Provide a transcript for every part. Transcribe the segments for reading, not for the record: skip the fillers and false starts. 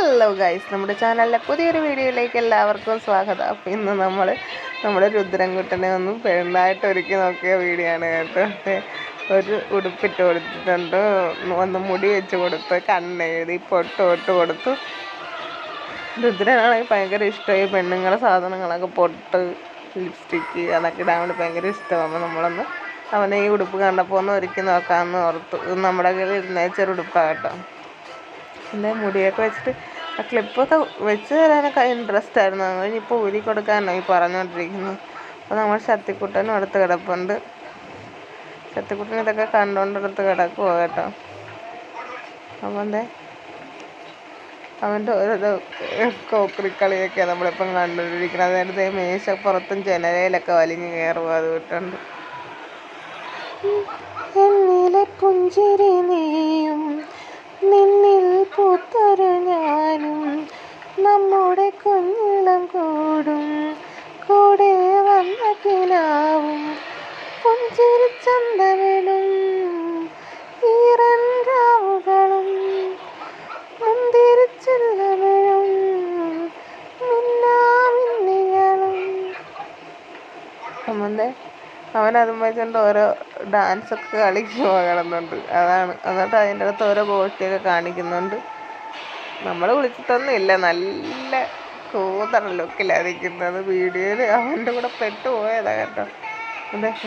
Hello guys, നമ്മുടെ ചാനലിലെ പുതിയൊരു വീഡിയോയിലേക്ക് എല്ലാവർക്കും സ്വാഗതം. അപ്പോൾ ഇന്ന് നമ്മുടെ രുദ്രൻകുട്ടനെ ഒന്ന് പെണ്ണായിട്ട് ഒരുക്കി നോക്കിയ വീഡിയോ ആണ് കേട്ടോ. ഒരു ഉടുപ്പിട്ട് കൊടുത്തിട്ടുണ്ട്, ഒന്ന് മുടി വെച്ച് കൊടുത്ത്, കണ്ണെഴുതി പൊട്ട് കൊടുത്തു. രുദ്രനാണെങ്കിൽ ഭയങ്കര ഇഷ്ടമായി പെണ്ണുങ്ങളെ സാധനങ്ങളൊക്കെ, പൊട്ട്, ലിപ്സ്റ്റിക്ക് അതൊക്കെ ഇടാൻ വേണ്ടി ഭയങ്കര ഇഷ്ടമാണ്. അപ്പോൾ നമ്മളൊന്ന് അവനെ ഈ ഉടുപ്പ് കണ്ടപ്പോൾ ഒന്ന് ഒരുക്കി നോക്കാമെന്ന് ഓർത്തു. നമ്മുടെ കയ്യിൽ ഇരുന്നേച്ചൊരു ഉടുപ്പാണ് കേട്ടോ. പിന്നെ മുടിയൊക്കെ വെച്ചിട്ട് ആ ക്ലിപ്പൊക്കെ വെച്ച് തരാനൊക്കെ ഇൻട്രസ്റ്റ് ആയിരുന്നു. ഇനിയിപ്പോൾ ഊരി കൊടുക്കാനാണ് ഈ പറഞ്ഞുകൊണ്ടിരിക്കുന്നത്. അപ്പോൾ നമ്മൾ ശക്തിക്കുട്ടനും അടുത്ത് കിടപ്പുണ്ട്. ശക്തിക്കുട്ടൻ ഇതൊക്കെ കണ്ടുകൊണ്ടെടുത്ത് കിടക്കുമോ കേട്ടോ. അപ്പം അവൻ്റെ ഓരോ കോക്രിക്കളിയൊക്കെ നമ്മളിപ്പം കണ്ടുകൊണ്ടിരിക്കുന്നത്. അതായത് മേശപ്പുറത്തും ജനലയിലൊക്കെ വലിഞ്ഞ് കയറുമോ അത് വിട്ടുണ്ട്. എന്നിലെ പുഞ്ചിരി നീയും നിന്നിൽ പൂത്തൊരു ഞാനും നമ്മുടെ കുഞ്ഞിളം കൂടും കൂടെ വന്ന കിനാവും പുഞ്ചിരി ചന്തവനും ഈറൻ രാവുകളും മുന്തിരിച്ചില്ലവനും മിന്നാമിന്നികളും. അവനതും വെച്ചുകൊണ്ട് ഓരോ ഡാൻസൊക്കെ കിടന്നുണ്ട്. എന്നിട്ട് അതിൻ്റെ അകത്ത് ഓരോ ഗോഷ്ടിയൊക്കെ കാണിക്കുന്നുണ്ട്. നമ്മൾ വിളിച്ചിട്ടൊന്നും ഇല്ല, നല്ല കൂതറ ലുക്കിലായിരിക്കുന്നത്. വീഡിയോയിൽ അവൻ്റെ കൂടെ പെട്ടുപോയതാ കേട്ടോ.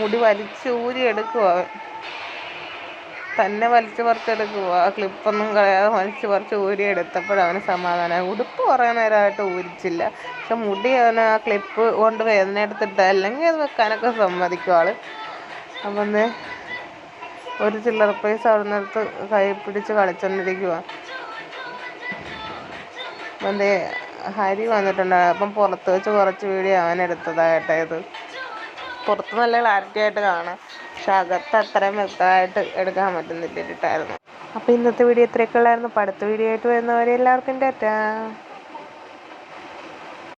മുടി വലിച്ച് ഊരിയെടുക്കുമോ, അവൻ തന്നെ വലിച്ചു പറിച്ചെടുക്കുമോ. ആ ക്ലിപ്പൊന്നും കളയാതെ വലിച്ചു പറിച്ച് ഊരിയെടുത്തപ്പോഴവന് സമാധാനം. ഉടുപ്പ് കുറേ നേരമായിട്ട് ഊരിച്ചില്ല, പക്ഷെ മുടി അവന് ആ ക്ലിപ്പ് കൊണ്ട് വേദന എടുത്തിട്ട് അല്ലെങ്കിൽ അത് വെക്കാനൊക്കെ സമ്മതിക്കും ആൾ. അപ്പം ഒരു ചില്ലറ പൈസ അവിടെ നിന്നെടുത്ത് കൈ പിടിച്ച് കളിച്ചോണ്ടിരിക്കുക. അപ്പം ഹരി വന്നിട്ടുണ്ടായിരുന്നു. അപ്പം പുറത്ത് വെച്ച് കുറച്ച് വീഡിയോ അവനെടുത്തതാകട്ടെ. ഇത് പുറത്ത് നല്ല ക്ലാരിറ്റി ആയിട്ട് കാണാം, പക്ഷെ അകത്ത് അത്രയും വ്യക്തമായിട്ട് എടുക്കാൻ പറ്റുന്നില്ലായിരുന്നു. അപ്പോൾ ഇന്നത്തെ വീഡിയോ ഇത്രയൊക്കെ ഉള്ളായിരുന്നു. അപ്പോൾ അടുത്ത വീഡിയോ ആയിട്ട് വരുന്നവരെ എല്ലാവർക്കും ടാറ്റാ.